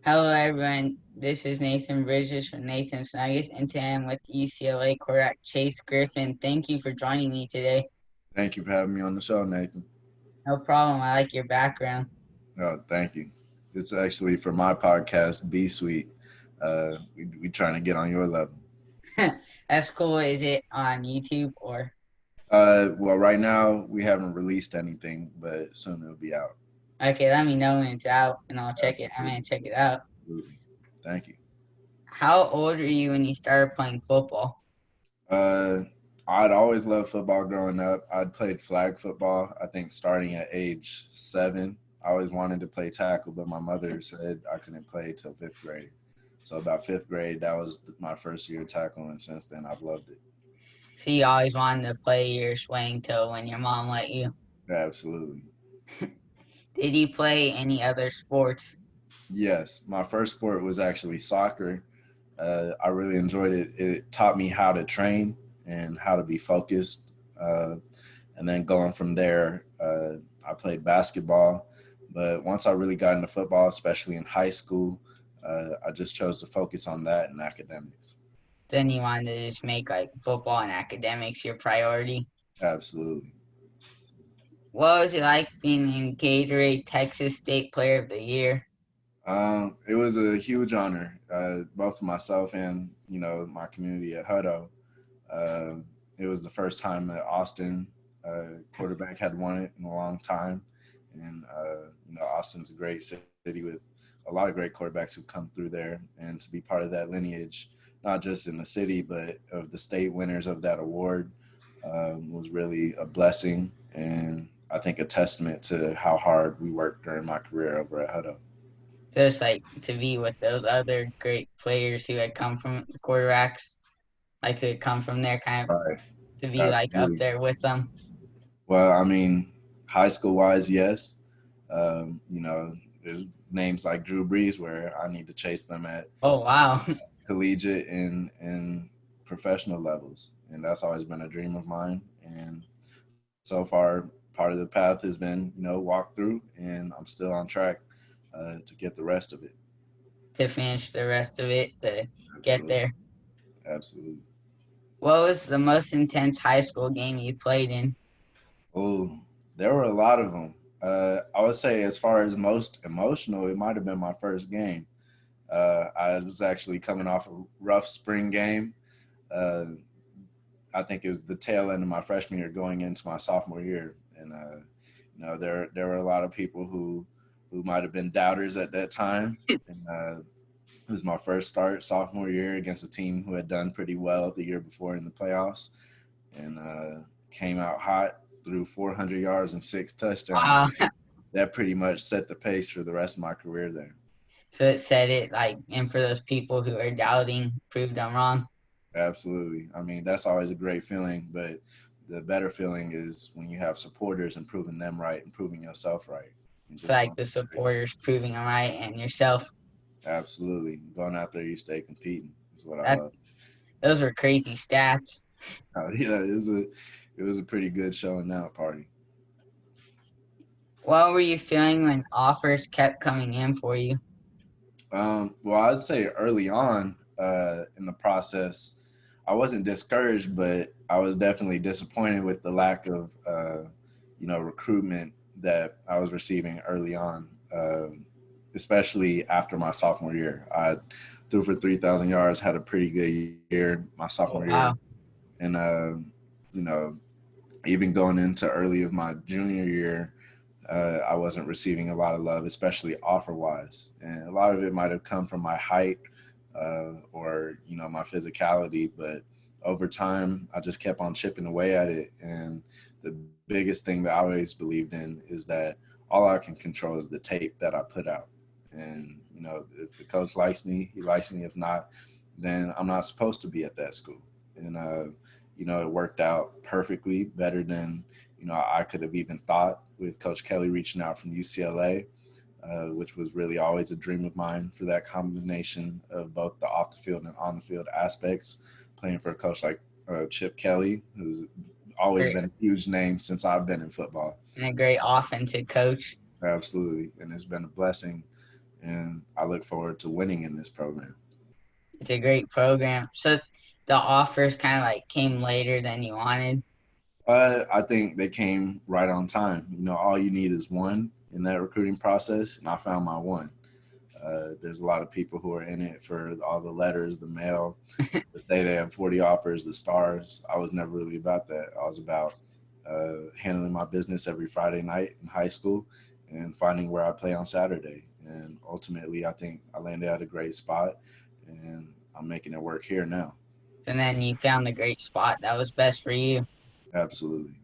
Hello, everyone. This is Nathan Bridges from Nathan's Nuggets, and today I'm with UCLA quarterback Chase Griffin. Thank you for joining me today. Thank you for having me on the show, Nathan. No problem. I like your background. Thank you. It's actually for my podcast, B Suite. We trying to get on your level. That's cool. Is it on YouTube or? Well, right now we haven't released anything, but soon it'll be out. Okay, let me know when it's out, and I'll check it. I'm Absolutely, gonna check it out. absolutely. Thank you. How old were you when you started playing football? Uh, I'd always loved football growing up. I'd played flag football. I think starting at age 7. I always wanted to play tackle, but my mother said I couldn't play till 5th grade. So about 5th grade, that was my first year tackle, and since then I've loved it. So you always wanted to play your swing toe when your mom let you. Absolutely. Did you play any other sports? Yes, my first sport was actually soccer. I really enjoyed it. It taught me how to train and how to be focused. And then going from there, I played basketball. But once I really got into football, especially in high school, I just chose to focus on that and academics. Then you wanted to just make like football and academics your priority. Absolutely. What was it like being in Gatorade Texas State Player of the Year? It was a huge honor, both for myself and my community at Hutto. Uh, it was the first time that Austin quarterback had won it in a long time, and Austin's a great city with a lot of great quarterbacks who've come through there, and to be part of that lineage, not just in the city but of the state winners of that award, was really a blessing, and I think a testament to how hard we worked during my career over at Hutto. Just like to be with those other great players who had come from the quarterbacks, like who had come from there, kind of Right. to be like up Absolutely. there with them. Well, I mean, high school wise, yes. There's names like Drew Brees where I need to chase them at Oh wow, collegiate and professional levels, and that's always been a dream of mine. And so far, part of the path has been walk through, and I'm still on track to get the rest of it. to finish the rest of it to get Absolutely, there. absolutely. What was the most intense high school game you played in? Oh, there were a lot of them. I would say, as far as most emotional, it might have been my first game. I was actually coming off a rough spring game. Uh, I think it was the tail end of my freshman year, going into my sophomore year, and there were a lot of people who might have been doubters at that time. And it was my first start sophomore year against a team who had done pretty well the year before in the playoffs, and came out hot, threw 400 yards and 6 touchdowns. Wow, That pretty much set the pace for the rest of my career there. so it said it like, and for those people who are doubting, proved them wrong. Absolutely. I mean, that's always a great feeling, but the better feeling is when you have supporters and proving them right and proving yourself right and It's just like going the out there. supporters proving them right and yourself. Absolutely. Going out there, you stay competing is what I That's love. those were crazy stats. Yeah, it was a pretty good show and out party. What were you feeling when offers kept coming in for you? Well, I'd say early on in the process, I wasn't discouraged, but I was definitely disappointed with the lack of, recruitment that I was receiving early on, especially after my sophomore year. I threw for 3,000 yards, had a pretty good year my sophomore Oh year, wow. and you know, even going into early of my junior year, I wasn't receiving a lot of love, especially offer wise. And a lot of it might have come from my height or my physicality, but over time, I just kept on chipping away at it. And the biggest thing that I always believed in is that all I can control is the tape that I put out. And if the coach likes me, he likes me. If not, then I'm not supposed to be at that school. And it worked out perfectly, better than I could have even thought, with Coach Kelly reaching out from UCLA, which was really always a dream of mine, for that combination of both the off the field and on the field aspects. Playing for a coach like Chip Kelly, who's always Great been a huge name since I've been in football. and a great offensive coach. Absolutely, and it's been a blessing, and I look forward to winning in this program. It's a great program. So the offers kind of like came later than you wanted. I think they came right on time. All you need is one in that recruiting process, and I found my one. There's a lot of people who are in it for all the letters, the mail, the say they have 40 offers, the stars. I was never really about that. I was about handling my business every Friday night in high school and finding where I play on Saturday. And ultimately, I think I landed at a great spot, and I'm making it work here now. And then you found the great spot that was best for you. Absolutely.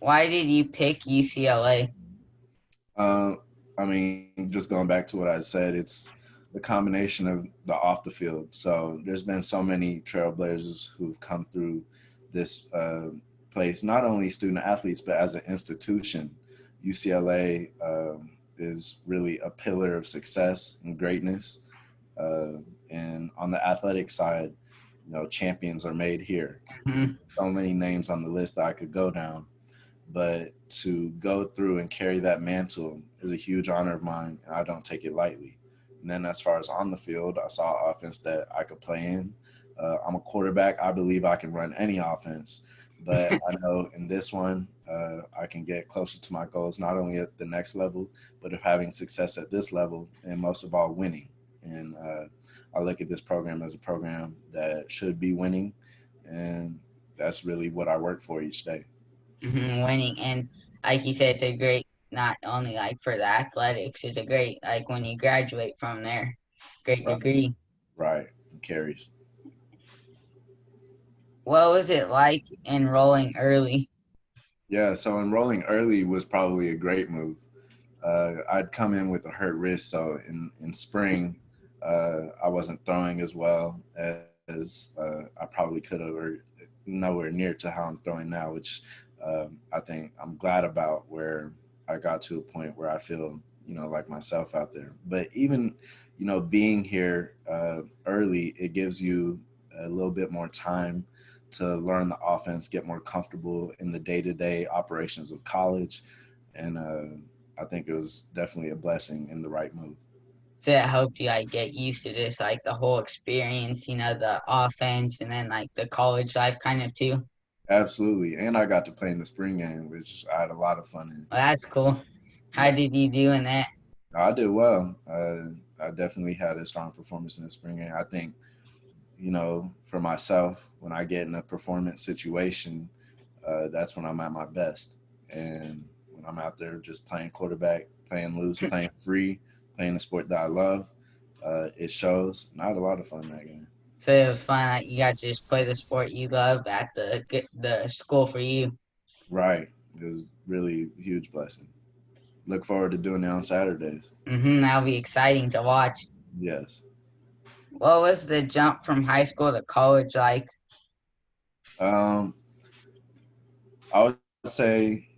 Why did you pick UCLA? Uh, I mean, just going back to what I said, it's the combination of the off the field. So there's been so many trailblazers who've come through this place, not only student athletes, but as an institution. UCLA is really a pillar of success and greatness. Uh, and on the athletic side, champions are made here. Hmm. So many names on the list that I could go down, but to go through and carry that mantle is a huge honor of mine, and I don't take it lightly. And then, as far as on the field, I saw offense that I could play in. I'm a quarterback. I believe I can run any offense, but I know in this one, I can get closer to my goals, not only at the next level, but of having success at this level, and most of all, winning. And I look at this program as a program that should be winning, and that's really what I work for each day. Winning, and like you said, it's a great, not only like for the athletics, it's a great like when you graduate from there, great Right. degree. Right. Carries. What was it like enrolling early? Yeah. So enrolling early was probably a great move. I'd come in with a hurt wrist, so in spring, I wasn't throwing as well as I probably could have, or nowhere near to how I'm throwing now, which I think I'm glad about. Where I got to a point where I feel like myself out there. But even being here early, it gives you a little bit more time to learn the offense, get more comfortable in the day-to-day operations of college, and I think it was definitely a blessing in the right move. So that helped you like get used to this, like the whole experience, the offense, and then like the college life kind of too. Absolutely, and I got to play in the spring game, which I had a lot of fun in. Well, that's cool. How Yeah, did you do in that? I did well. I definitely had a strong performance in the spring game. I think for myself, when I get in a performance situation, that's when I'm at my best. And when I'm out there just playing quarterback, playing loose, playing free, playing the sport that I love, it shows. And I had a lot of fun that game. So it was fun. Like you got to just play the sport you love at the school for you. Right. It was really a huge blessing. Look forward to doing it on Saturdays. That'll be exciting to watch. Yes. What was the jump from high school to college like? Um, I would say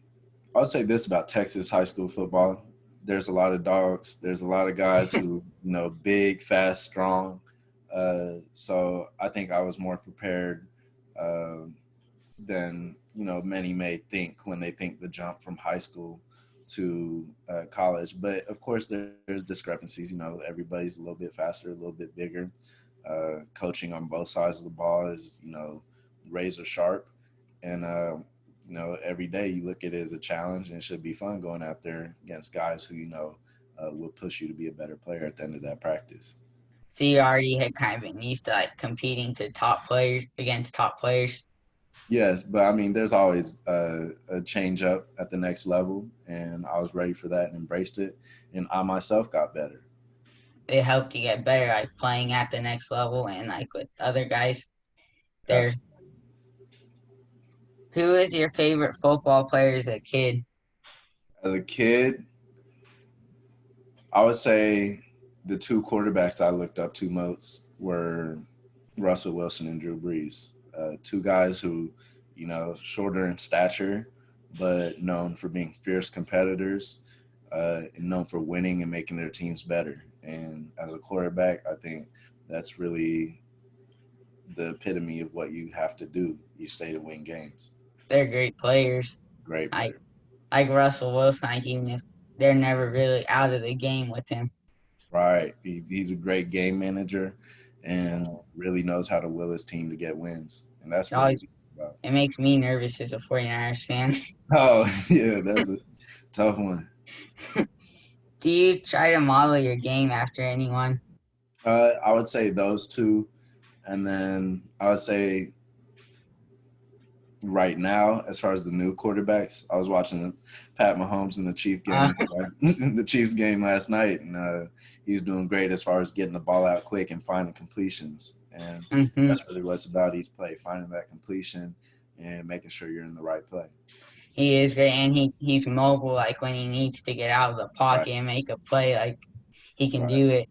I would say this about Texas high school football. There's a lot of dogs. There's a lot of guys who, big, fast, strong. So I think I was more prepared uh, than many may think when they think the jump from high school to college. But of course, there's discrepancies. Everybody's a little bit faster, a little bit bigger. Coaching on both sides of the ball is razor sharp, and every day you look at it as a challenge, and it should be fun going out there against guys who will push you to be a better player at the end of that practice. So you already had kind of been used to like competing to top players against top players. Yes, but I mean, there's always a change up at the next level, and I was ready for that and embraced it. And I myself got better. It helped you get better, like playing at the next level and like with other guys there. Absolutely. Who is your favorite football player as a kid? As a kid, I would say the two quarterbacks I looked up to most were Russell Wilson and Drew Brees. Two guys who, shorter in stature, but known for being fierce competitors, and known for winning and making their teams better. And as a quarterback, I think that's really the epitome of what you have to do each day to win games. They're great players. Great Like player. like Russell Wilson, like even if they're never really out of the game with him. Right. He's a great game manager and really knows how to will his team to get wins. And that's It really always what it's about. it makes me nervous as a 49ers fan. Oh, yeah, that's a tough one. Do you try to model your game after anyone? I would say those two. And then I would say right now, as far as the new quarterbacks, I was watching Pat Mahomes in the Chief Uh, game, the Chiefs game last night, and he's doing great as far as getting the ball out quick and finding completions. And hmm that's really what it's about each play, finding that completion and making sure you're in the right play. He is great, and he's mobile. Like when he needs to get out of the Right, pocket and make a play, like he can right, do it.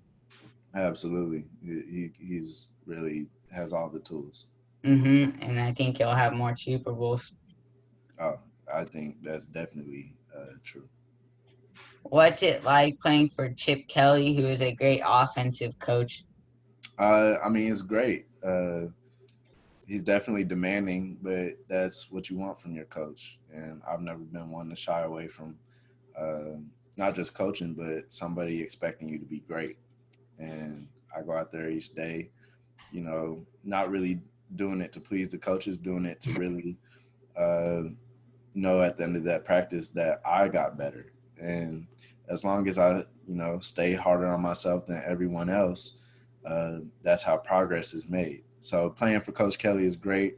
absolutely. He's really has all the tools. And I think he'll have more Super Bowls. Oh, I think that's definitely true. What's it like playing for Chip Kelly, who is a great offensive coach? I mean, it's great. He's definitely demanding, but that's what you want from your coach. And I've never been one to shy away from uh, not just coaching, but somebody expecting you to be great. And I go out there each day, not really doing it to please the coaches, doing it to really uh, know at the end of that practice that I got better. And as long as I, stay harder on myself than everyone else, that's how progress is made. So playing for Coach Kelly is great.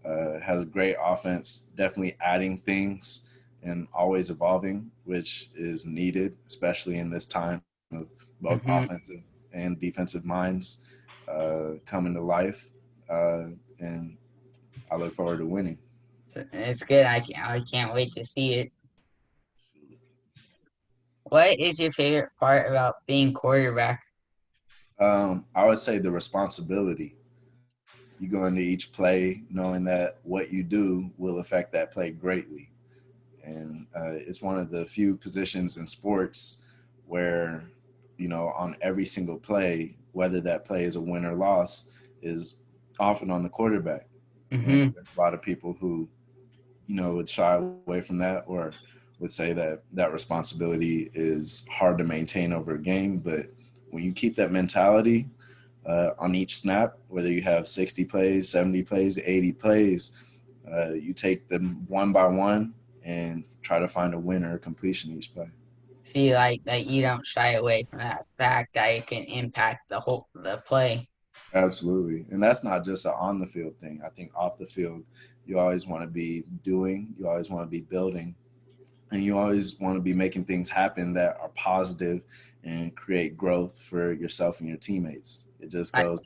Has a great offense, definitely adding things and always evolving, which is needed, especially in this time of both hmm offensive and defensive minds coming to life. And I look forward to winning. So it's good. I can't wait to see it. What is your favorite part about being quarterback? I would say the responsibility. You go into each play knowing that what you do will affect that play greatly. And it's one of the few positions in sports where, on every single play, whether that play is a win or loss, is often on the quarterback. And hmm there's a lot of people who, would shy away from that or would say that that responsibility is hard to maintain over a game. But when you keep that mentality on each snap, whether you have 60 plays, 70 plays, 80 plays, you take them one by one and try to find a winner or completion each play. See, like that you don't shy away from that fact that it can impact the play. Absolutely. And that's not just an on the field thing. I think off the field, you always want to be doing, you always want to be building, and you always want to be making things happen that are positive and create growth for yourself and your teammates. It just I goes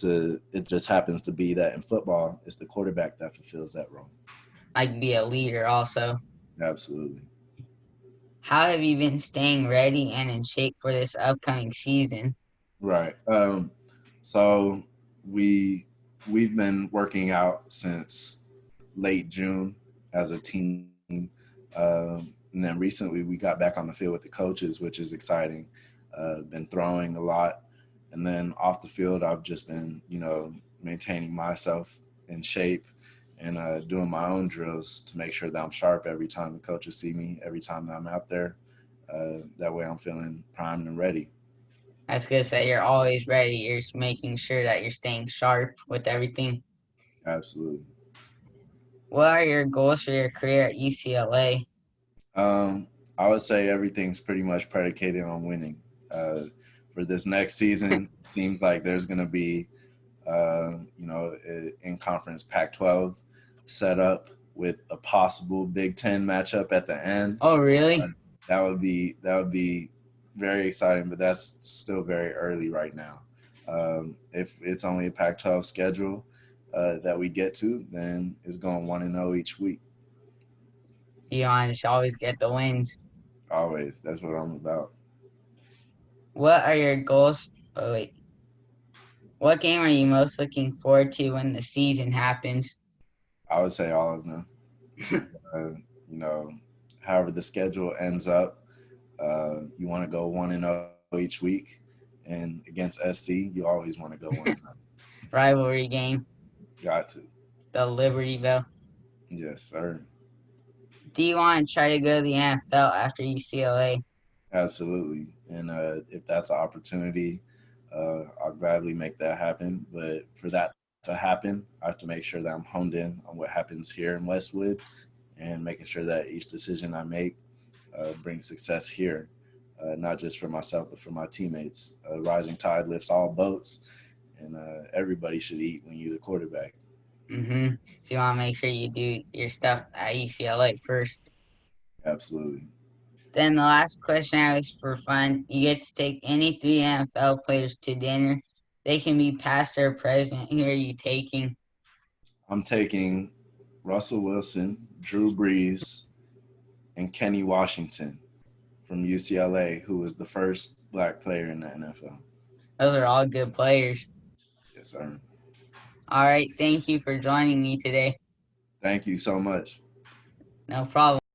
it just happens to be that in football, it's the quarterback that fulfills that role. I'd be a leader also. Absolutely. How have you been staying ready and in shape for this upcoming season? Right. So we we've been working out since late June as a team, and then recently we got back on the field with the coaches, which is exciting. Been throwing a lot, and then off the field, I've just been maintaining myself in shape and doing my own drills to make sure that I'm sharp every time the coaches see me, every time that I'm out there. That way, I'm feeling primed and ready. I was gonna say you're always ready. You're just making sure that you're staying sharp with everything. Absolutely. What are your goals for your career at UCLA? Um, I would say everything's pretty much predicated on winning. Uh, for this next season, seems like there's going to be, in conference Pac-12 set up with a possible Big Ten matchup at the end. Oh, Uh, really? that would be very exciting, but that's still very early right now. If it's only a Pac-12 schedule that we get to, then it's going 1-0 each week. You want to always get the wins. Always, that's what I'm about. What are your goals? Oh, wait. What game are you most looking forward to when the season happens? I would say all of them. Uh, you know, however the schedule ends up, you want to go 1-0 each week, and against SC, you always want to go 1-0. Rivalry game, Got to. the Liberty Bell. Yes, sir. Do you want to try to go to the NFL after UCLA? Absolutely. and if that's an opportunity, I'll gladly make that happen. But for that to happen, I have to make sure that I'm honed in on what happens here in Westwood, and making sure that each decision I make brings success here, not just for myself but for my teammates. A rising tide lifts all boats, and everybody should eat when you're the quarterback. So you want to make sure you do your stuff at UCLA first. Absolutely. Then the last question I was for fun. You get to take any three NFL players to dinner. They can be past or present. Who are you taking? I'm taking Russell Wilson, Drew Brees, and Kenny Washington from UCLA, who was the first black player in the NFL. Those are all good players. Yes, sir. All right. Thank you for joining me today. Thank you so much. No problem.